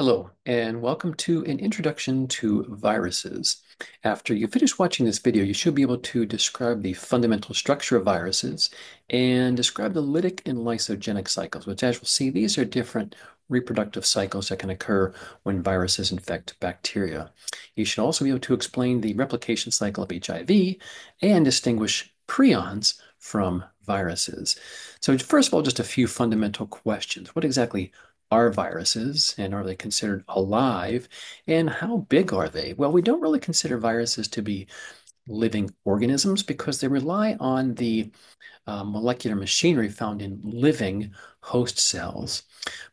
Hello, and welcome to an introduction to viruses. After you finish watching this video, you should be able to describe the fundamental structure of viruses and describe the lytic and lysogenic cycles, which, as we'll see, these are different reproductive cycles that can occur when viruses infect bacteria. You should also be able to explain the replication cycle of HIV and distinguish prions from viruses. So first of all, just a few fundamental questions. What exactly are viruses, and are they considered alive? And how big are they? Well, we don't really consider viruses to be living organisms because they rely on the molecular machinery found in living host cells.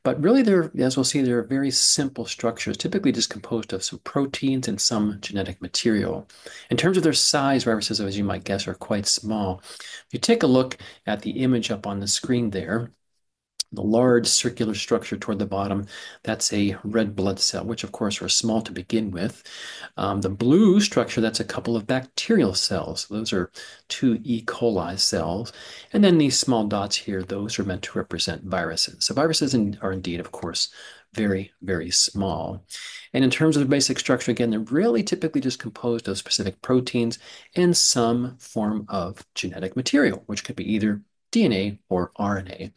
But really, as we'll see, they're very simple structures, typically just composed of some proteins and some genetic material. In terms of their size, viruses, as you might guess, are quite small. If you take a look at the image up on the screen there, the large circular structure toward the bottom, that's a red blood cell, which of course are small to begin with. The blue structure, that's a couple of bacterial cells. Those are two E. coli cells. And then these small dots here, those are meant to represent viruses. So viruses are indeed, of course, very, very small. And in terms of the basic structure, again, they're really typically just composed of specific proteins and some form of genetic material, which could be either DNA or RNA.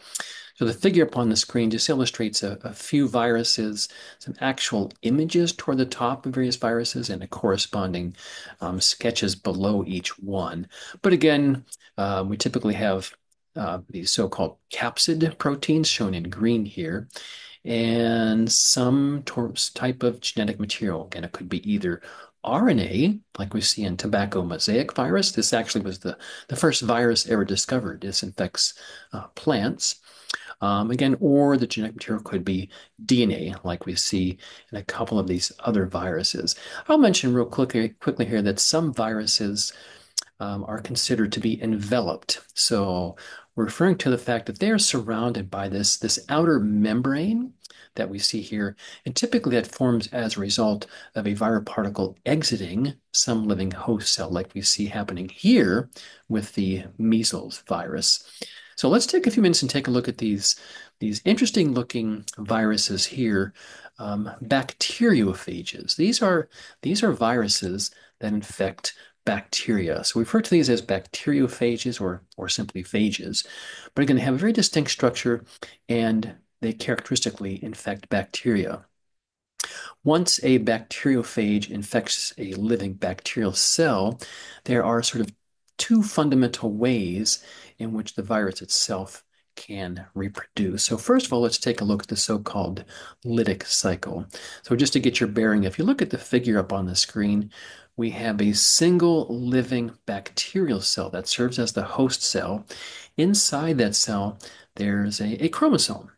So the figure up on the screen just illustrates a few viruses, some actual images toward the top of various viruses, and the corresponding sketches below each one. But again, we typically have these so-called capsid proteins shown in green here, and some type of genetic material. Again, it could be either RNA, like we see in tobacco mosaic virus. This actually was the first virus ever discovered. This infects plants. Again, or the genetic material could be DNA, like we see in a couple of these other viruses. I'll mention real quickly here that some viruses are considered to be enveloped. So we're referring to the fact that they are surrounded by this outer membrane that we see here. And typically that forms as a result of a viral particle exiting some living host cell, like we see happening here with the measles virus. So let's take a few minutes and take a look at these interesting looking viruses here, bacteriophages. These are viruses that infect bacteria. So we refer to these as bacteriophages or simply phages. But again, they have a very distinct structure and they characteristically infect bacteria. Once a bacteriophage infects a living bacterial cell, there are sort of two fundamental ways in which the virus itself can reproduce. So first of all, let's take a look at the so-called lytic cycle. So just to get your bearing, if you look at the figure up on the screen, we have a single living bacterial cell that serves as the host cell. Inside that cell, there's a chromosome.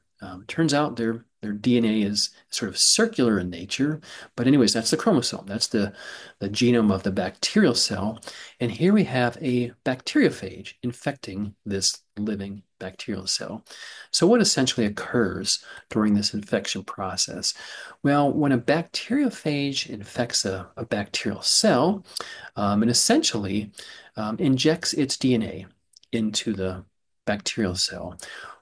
Turns out their DNA is sort of circular in nature, but anyways, that's the chromosome. That's the genome of the bacterial cell. And here we have a bacteriophage infecting this living bacterial cell. So what essentially occurs during this infection process? Well, when a bacteriophage infects a bacterial cell, it essentially injects its DNA into the bacterial cell.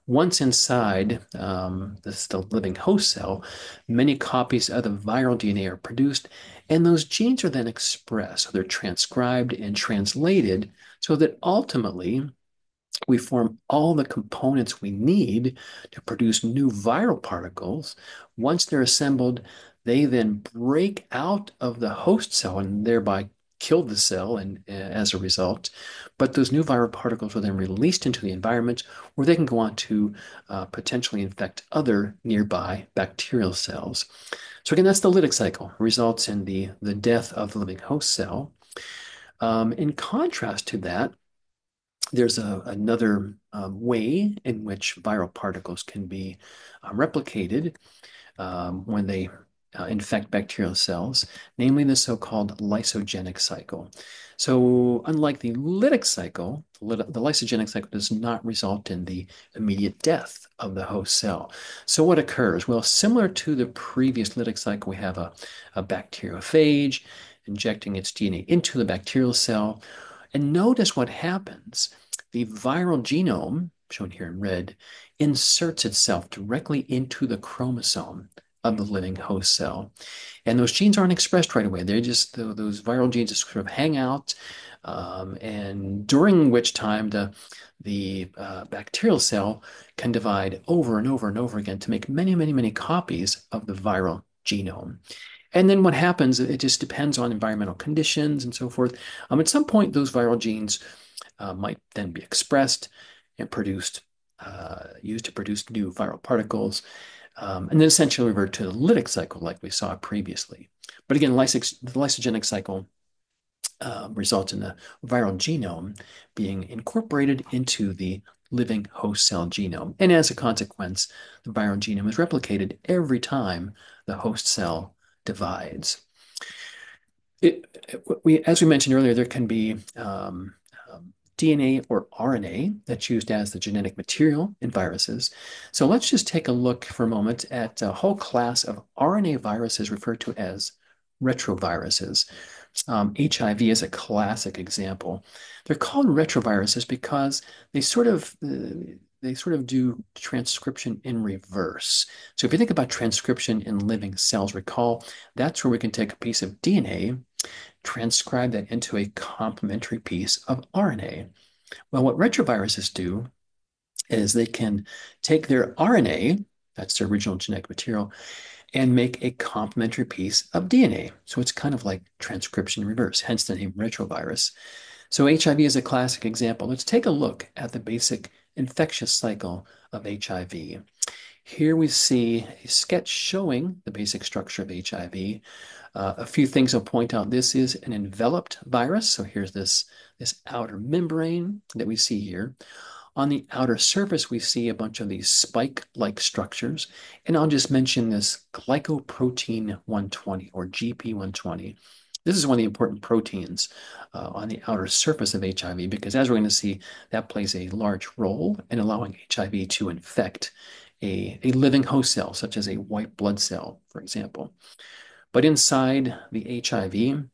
Once inside the living host cell, many copies of the viral DNA are produced, and those genes are then expressed. So they're transcribed and translated so that ultimately we form all the components we need to produce new viral particles. Once they're assembled, they then break out of the host cell and thereby kill the cell and as a result. But those new viral particles are then released into the environment where they can go on to potentially infect other nearby bacterial cells. So again, that's the lytic cycle, results in the death of the living host cell. In contrast to that, there's another way in which viral particles can be replicated when they infect bacterial cells, namely the so-called lysogenic cycle. So unlike the lytic cycle, the lysogenic cycle does not result in the immediate death of the host cell. So what occurs? Well, similar to the previous lytic cycle, we have a bacteriophage injecting its DNA into the bacterial cell. And notice what happens. The viral genome, shown here in red, inserts itself directly into the chromosome of the living host cell. And those genes aren't expressed right away. They're just those viral genes just sort of hang out, and during which time the bacterial cell can divide over and over and over again to make many, many, many copies of the viral genome. And then what happens, it just depends on environmental conditions and so forth. At some point, those viral genes might then be expressed and produced, used to produce new viral particles, and then essentially revert to the lytic cycle like we saw previously. But again, the lysogenic cycle results in the viral genome being incorporated into the living host cell genome. And as a consequence, the viral genome is replicated every time the host cell divides. As we mentioned earlier, there can be DNA or RNA that's used as the genetic material in viruses. So let's just take a look for a moment at a whole class of RNA viruses referred to as retroviruses. HIV is a classic example. They're called retroviruses because they sort of do transcription in reverse. So if you think about transcription in living cells, recall that's where we can take a piece of DNA, transcribe that into a complementary piece of RNA. Well, what retroviruses do is they can take their RNA, that's their original genetic material, and make a complementary piece of DNA. So it's kind of like transcription in reverse, hence the name retrovirus. So HIV is a classic example. Let's take a look at the basic infectious cycle of HIV. Here we see a sketch showing the basic structure of HIV. A few things I'll point out. This is an enveloped virus. So here's this outer membrane that we see here. On the outer surface, we see a bunch of these spike-like structures. And I'll just mention this glycoprotein 120 or GP120. This is one of the important proteins on the outer surface of HIV because, as we're going to see, that plays a large role in allowing HIV to infect a living host cell, such as a white blood cell, for example. But inside the HIV,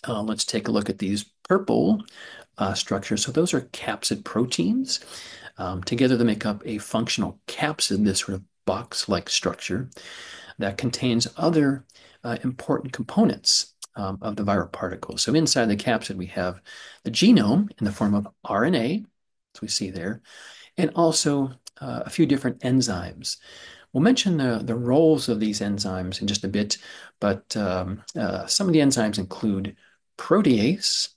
let's take a look at these purple structures. So those are capsid proteins. Together they make up a functional capsid, this sort of box-like structure that contains other important components of the viral particles. So inside the capsid, we have the genome in the form of RNA, as we see there, and also a few different enzymes. We'll mention the roles of these enzymes in just a bit, but some of the enzymes include protease,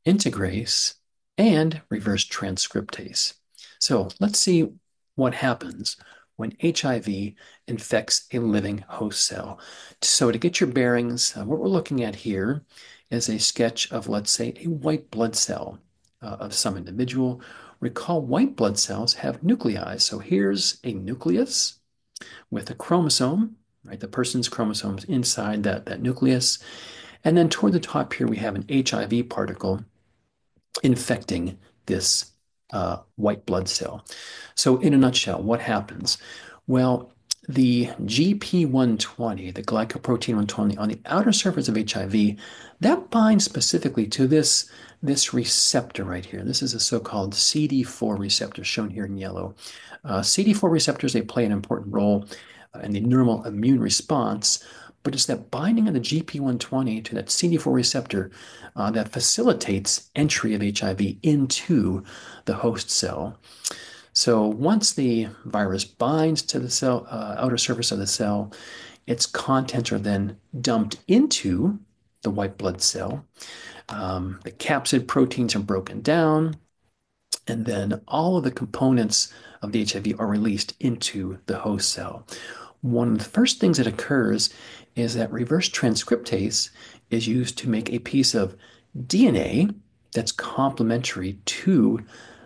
integrase, and reverse transcriptase. So let's see what happens when HIV infects a living host cell. So to get your bearings, what we're looking at here is a sketch of, let's say, a white blood cell of some individual. Recall white blood cells have nuclei. So here's a nucleus with a chromosome, right? The person's chromosomes inside that nucleus. And then toward the top here, we have an HIV particle infecting this white blood cell. So in a nutshell, what happens? Well, the GP120, the glycoprotein 120 on the outer surface of HIV, that binds specifically to this receptor right here. This is a so-called CD4 receptor shown here in yellow. CD4 receptors, they play an important role in the normal immune response, but it's that binding of the GP120 to that CD4 receptor that facilitates entry of HIV into the host cell. So once the virus binds to the cell, outer surface of the cell, its contents are then dumped into the white blood cell. The capsid proteins are broken down, and then all of the components of the HIV are released into the host cell. One of the first things that occurs is that reverse transcriptase is used to make a piece of DNA that's complementary to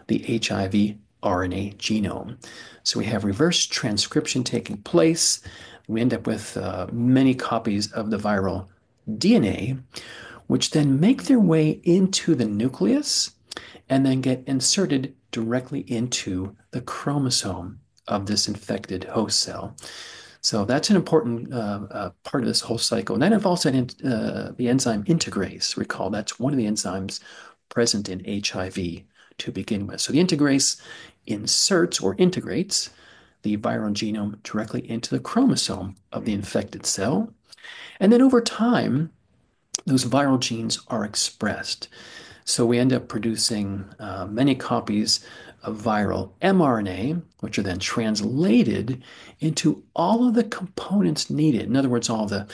the HIV RNA genome. So we have reverse transcription taking place. We end up with many copies of the viral DNA, which then make their way into the nucleus and then get inserted directly into the chromosome of this infected host cell. So that's an important part of this whole cycle. And that involves the enzyme integrase. Recall, that's one of the enzymes present in HIV to begin with. So the integrase inserts or integrates the viral genome directly into the chromosome of the infected cell. And then over time, those viral genes are expressed. So we end up producing many copies of viral mRNA, which are then translated into all of the components needed. In other words, all the,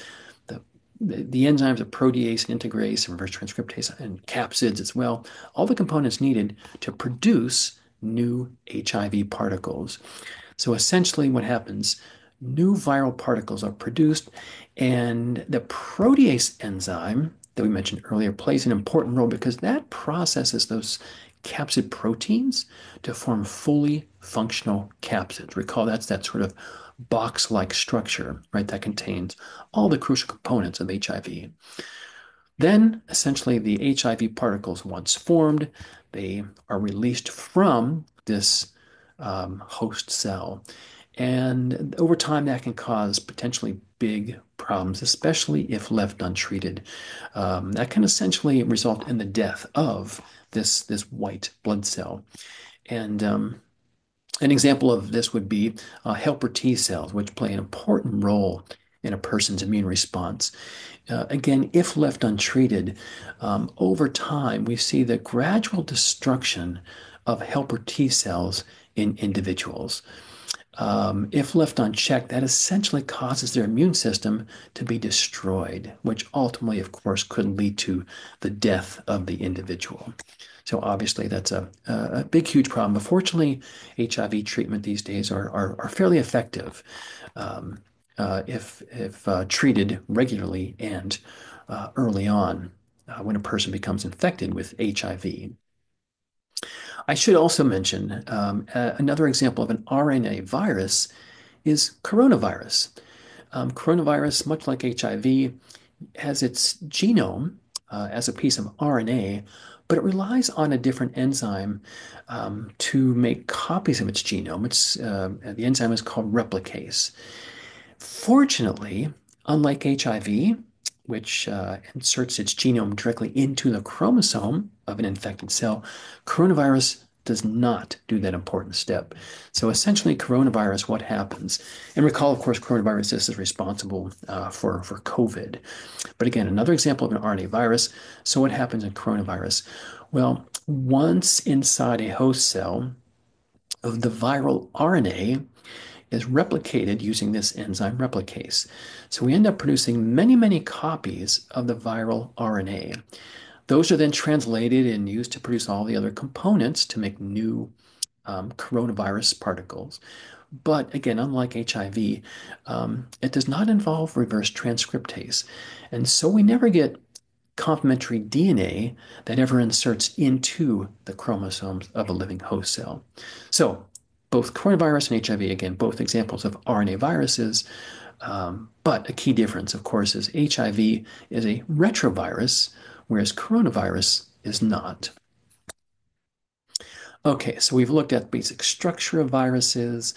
the enzymes of protease and integrase and reverse transcriptase and capsids as well, all the components needed to produce new HIV particles. So essentially, what happens, new viral particles are produced, and the protease enzyme that we mentioned earlier plays an important role because that processes those capsid proteins to form fully functional capsids. Recall that's that sort of box-like structure, right, that contains all the crucial components of HIV. Then, essentially, the HIV particles, once formed, they are released from this host cell. And over time, that can cause potentially big problems, especially if left untreated. That can essentially result in the death of this white blood cell. And an example of this would be helper T cells, which play an important role in a person's immune response. Again, if left untreated, over time, we see the gradual destruction of helper T cells in individuals. If left unchecked, that essentially causes their immune system to be destroyed, which ultimately, of course, could lead to the death of the individual. So obviously, that's a big, huge problem. But fortunately, HIV treatment these days are fairly effective if treated regularly and early on when a person becomes infected with HIV. I should also mention another example of an RNA virus is coronavirus. Coronavirus, much like HIV, has its genome as a piece of RNA, but it relies on a different enzyme to make copies of its genome. The enzyme is called replicase. Fortunately, unlike HIV, which inserts its genome directly into the chromosome of an infected cell, coronavirus does not do that important step. So essentially, coronavirus, what happens? And recall, of course, coronavirus is responsible for COVID. But again, another example of an RNA virus. So what happens in coronavirus? Well, once inside a host cell, of the viral RNA is replicated using this enzyme replicase. So we end up producing many, many copies of the viral RNA. Those are then translated and used to produce all the other components to make new coronavirus particles. But again, unlike HIV, it does not involve reverse transcriptase. And so we never get complementary DNA that ever inserts into the chromosomes of a living host cell. So both coronavirus and HIV, again, both examples of RNA viruses, but a key difference, of course, is HIV is a retrovirus, whereas coronavirus is not. Okay, so we've looked at basic structure of viruses,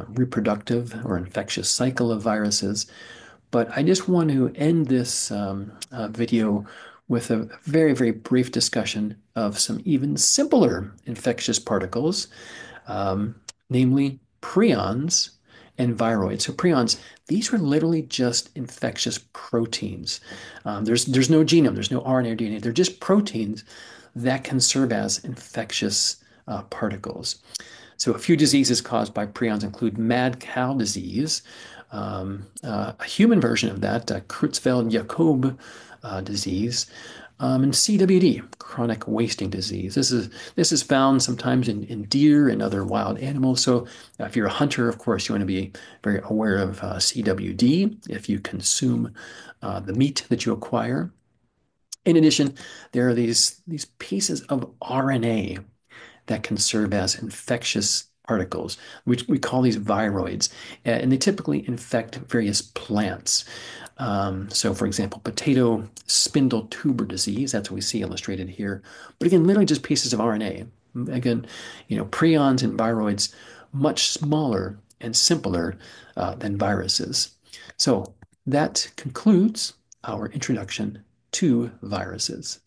reproductive or infectious cycle of viruses, but I just want to end this video with a very, very brief discussion of some even simpler infectious particles, namely prions and viroids. So prions, these are literally just infectious proteins. There's no genome, there's no RNA or DNA. They're just proteins that can serve as infectious particles. So a few diseases caused by prions include mad cow disease, a human version of that, Creutzfeldt-Jakob disease, and CWD, chronic wasting disease. This is found sometimes in deer and other wild animals. So if you're a hunter, of course, you want to be very aware of CWD if you consume the meat that you acquire. In addition, there are these pieces of RNA that can serve as infectious particles, which we call these viroids, and they typically infect various plants. So, for example, potato spindle tuber disease, that's what we see illustrated here. But again, literally just pieces of RNA. Again, prions and viroids, much smaller and simpler than viruses. So that concludes our introduction to viruses.